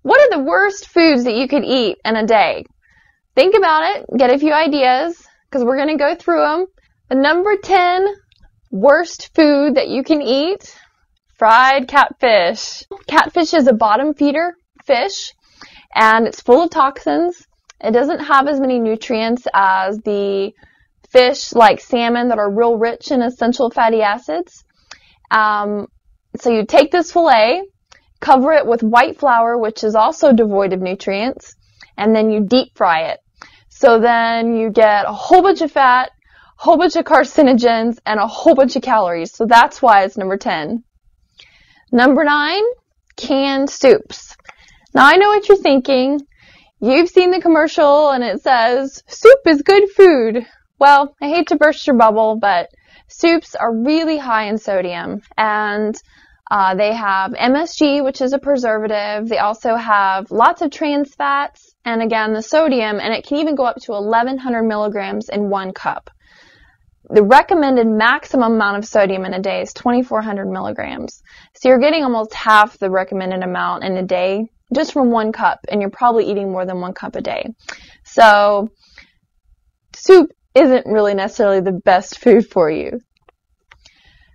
What are the worst foods that you could eat in a day? Think about it, get a few ideas, because we're going to go through them. The number 10 worst food that you can eat, fried catfish. Catfish is a bottom feeder fish, and it's full of toxins. It doesn't have as many nutrients as the fish like salmon that are real rich in essential fatty acids. So you take this fillet, cover it with white flour, which is also devoid of nutrients, and then you deep fry it. So then you get a whole bunch of fat, a whole bunch of carcinogens, and a whole bunch of calories. So that's why it's number 10. Number 9, canned soups. Now I know what you're thinking. You've seen the commercial and it says, soup is good food. Well, I hate to burst your bubble, but soups are really high in sodium, and they have MSG, which is a preservative. They also have lots of trans fats, and again, the sodium, and it can even go up to 1,100 milligrams in 1 cup. The recommended maximum amount of sodium in a day is 2,400 milligrams. So you're getting almost half the recommended amount in a day just from 1 cup, and you're probably eating more than 1 cup a day. So soup isn't really necessarily the best food for you.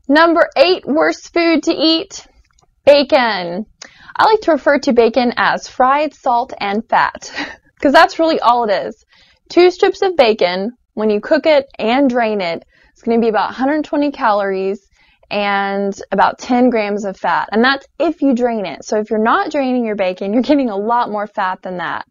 Number 8 worst food to eat, bacon. I like to refer to bacon as fried salt and fat, because that's really all it is. 2 strips of bacon, when you cook it and drain it, it's going to be about 120 calories and about 10 grams of fat. And that's if you drain it. So if you're not draining your bacon, you're getting a lot more fat than that.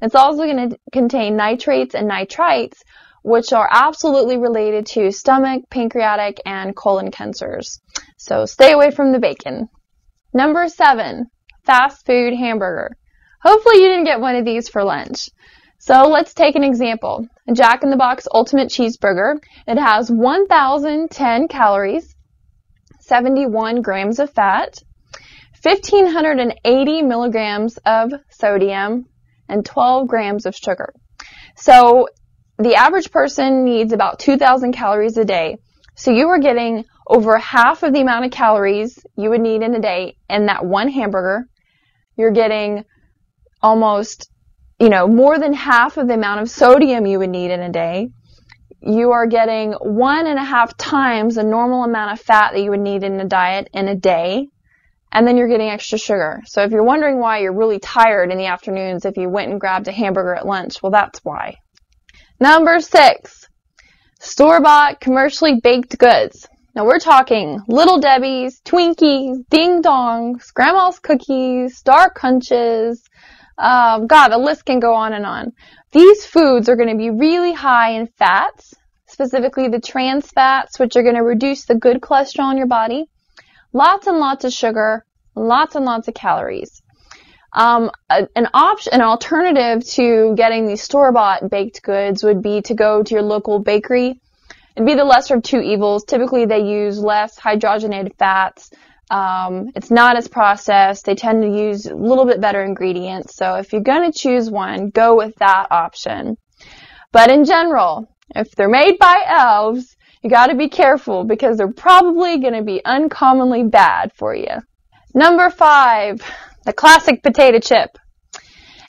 It's also going to contain nitrates and nitrites, which are absolutely related to stomach, pancreatic, and colon cancers. So stay away from the bacon. Number 7, fast food hamburger. Hopefully you didn't get one of these for lunch. So let's take an example. A Jack in the Box Ultimate Cheeseburger. It has 1,010 calories, 71 grams of fat, 1,580 milligrams of sodium, and 12 grams of sugar. So the average person needs about 2,000 calories a day. So you are getting over half of the amount of calories you would need in a day in that one hamburger. You're getting almost, more than half of the amount of sodium you would need in a day. You are getting 1.5 times the normal amount of fat that you would need in a diet in a day. And then you're getting extra sugar. So if you're wondering why you're really tired in the afternoons if you went and grabbed a hamburger at lunch, well, that's why. Number 6, store-bought commercially baked goods. Now we're talking Little Debbie's, Twinkies, Ding Dongs, Grandma's Cookies, Dark Hunches. God, the list can go on and on. These foods are going to be really high in fats, specifically the trans fats, which are going to reduce the good cholesterol in your body. Lots and lots of sugar, lots and lots of calories. An alternative to getting these store-bought baked goods would be to go to your local bakery. It'd be the lesser of 2 evils. Typically, they use less hydrogenated fats. It's not as processed. They tend to use a little bit better ingredients. So if you're going to choose one, go with that option. But in general, if they're made by elves, you got to be careful because they're probably going to be uncommonly bad for you. Number 5. The classic potato chip.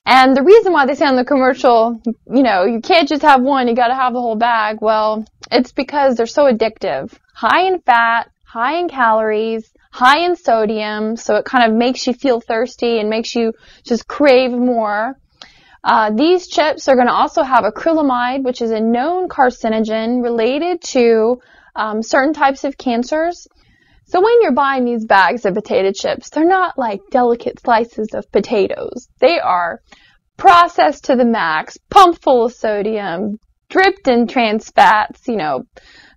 And the reason why they say on the commercial, you can't just have one, you got to have the whole bag. Well, it's because they're so addictive. High in fat, high in calories, high in sodium, so it kind of makes you feel thirsty and makes you just crave more. These chips are going to also have acrylamide, which is a known carcinogen related to certain types of cancers. So when you're buying these bags of potato chips, they're not like delicate slices of potatoes. They are processed to the max, pumped full of sodium, dripped in trans fats,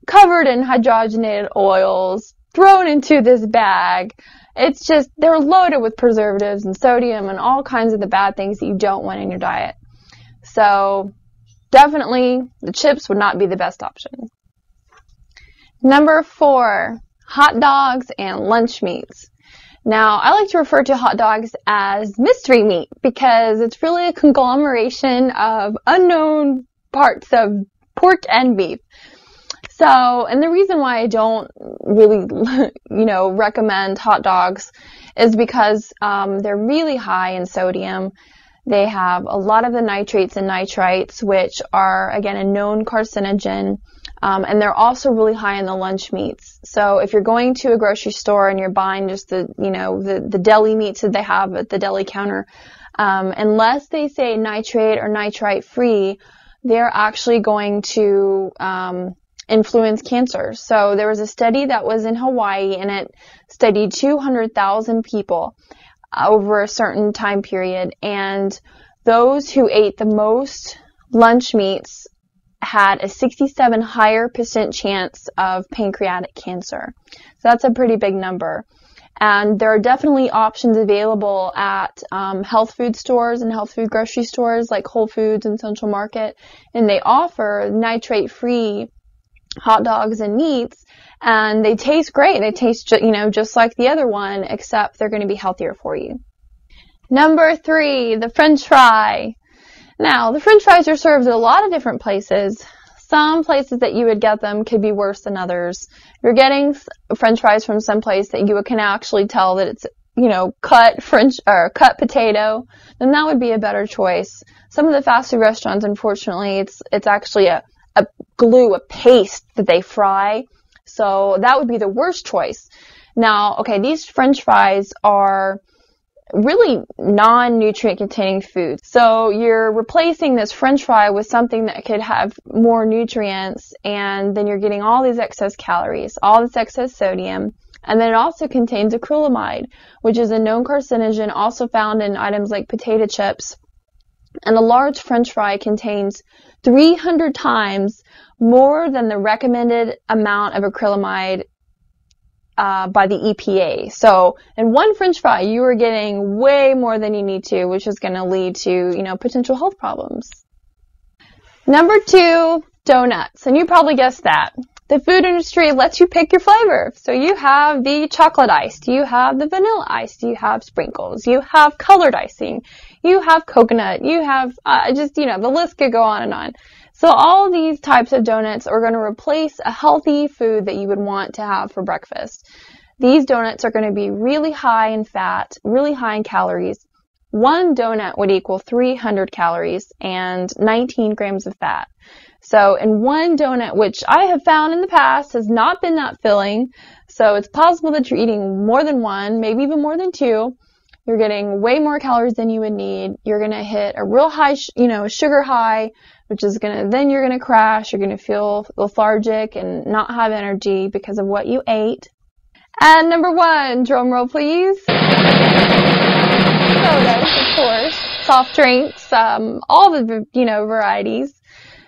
covered in hydrogenated oils, thrown into this bag. It's just, they're loaded with preservatives and sodium and all kinds of the bad things that you don't want in your diet. So definitely the chips would not be the best option. Number 4. Hot dogs and lunch meats. Now, I like to refer to hot dogs as mystery meat because it's really a conglomeration of unknown parts of pork and beef. So, and the reason why I don't really, recommend hot dogs is because they're really high in sodium. They have a lot of the nitrates and nitrites, which are, again, a known carcinogen. And they're also really high in the lunch meats. So if you're going to a grocery store and you're buying just the deli meats that they have at the deli counter, unless they say nitrate or nitrite free, they're actually going to influence cancer. So there was a study that was in Hawaii, and it studied 200,000 people over a certain time period, and those who ate the most lunch meats had a 67% higher chance of pancreatic cancer. So that's a pretty big number. And there are definitely options available at health food stores and health food grocery stores like Whole Foods and Central Market, and they offer nitrate-free hot dogs and meats, and they taste great. They taste just like the other one, except they're going to be healthier for you. Number 3, the French fry. Now, the French fries are served at a lot of different places. Some places that you would get them could be worse than others. If you're getting French fries from some place that you can actually tell that it's, cut potato, then that would be a better choice. Some of the fast food restaurants, unfortunately, it's actually a glue, a paste that they fry. So that would be the worst choice. Now, okay, these French fries are really non-nutrient containing food. So you're replacing this French fry with something that could have more nutrients, and then you're getting all these excess calories, all this excess sodium, and then it also contains acrylamide, which is a known carcinogen also found in items like potato chips. And a large French fry contains 300 times more than the recommended amount of acrylamide by the EPA. So in one French fry, you are getting way more than you need to, which is going to lead to, potential health problems. Number 2, donuts. And you probably guessed that. The food industry lets you pick your flavor. So you have the chocolate iced, you have the vanilla iced, you have sprinkles, you have colored icing, you have coconut, you have the list could go on and on. So all these types of donuts are going to replace a healthy food that you would want to have for breakfast. These donuts are going to be really high in fat, really high in calories. One donut would equal 300 calories and 19 grams of fat. So in one donut, which I have found in the past has not been that filling, so it's possible that you're eating more than one, maybe even more than 2. You're getting way more calories than you would need. You're going to hit a real high, sugar high, which is then you're going to crash. You're going to feel lethargic and not have energy because of what you ate. And number 1, drum roll please. Sodas, of course, soft drinks, all the, varieties.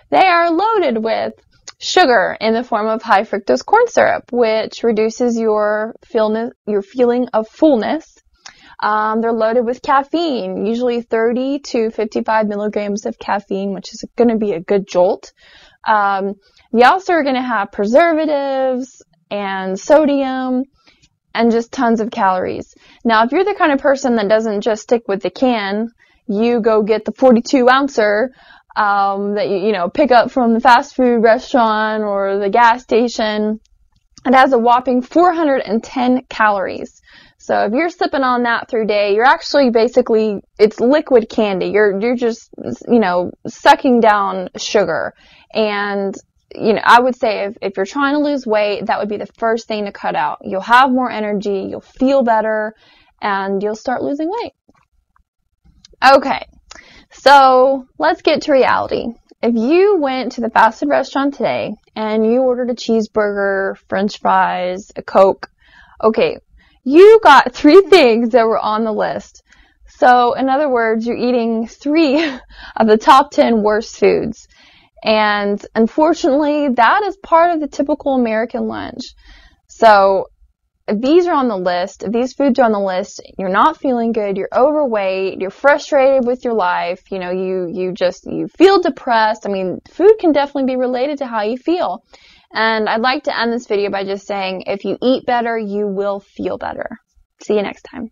They are loaded with sugar in the form of high fructose corn syrup, which reduces your feeling of fullness. They're loaded with caffeine, usually 30 to 55 milligrams of caffeine, which is going to be a good jolt. You also are going to have preservatives and sodium and just tons of calories. Now, if you're the kind of person that doesn't just stick with the can, you go get the 42-ouncer that you pick up from the fast food restaurant or the gas station. It has a whopping 410 calories. So if you're sipping on that through day, you're actually basically, it's liquid candy. You're just, sucking down sugar. And, I would say if you're trying to lose weight, that would be the first thing to cut out. You'll have more energy, you'll feel better, and you'll start losing weight. Okay, so let's get to reality. If you went to the fast food restaurant today and you ordered a cheeseburger, French fries, a Coke, okay, you got 3 things that were on the list. So, in other words, you're eating 3 of the top 10 worst foods. And unfortunately, that is part of the typical American lunch. So, if these are on the list, if these foods are on the list, you're not feeling good, you're overweight, you're frustrated with your life, you feel depressed. I mean, food can definitely be related to how you feel. And I'd like to end this video by just saying, if you eat better, you will feel better. See you next time.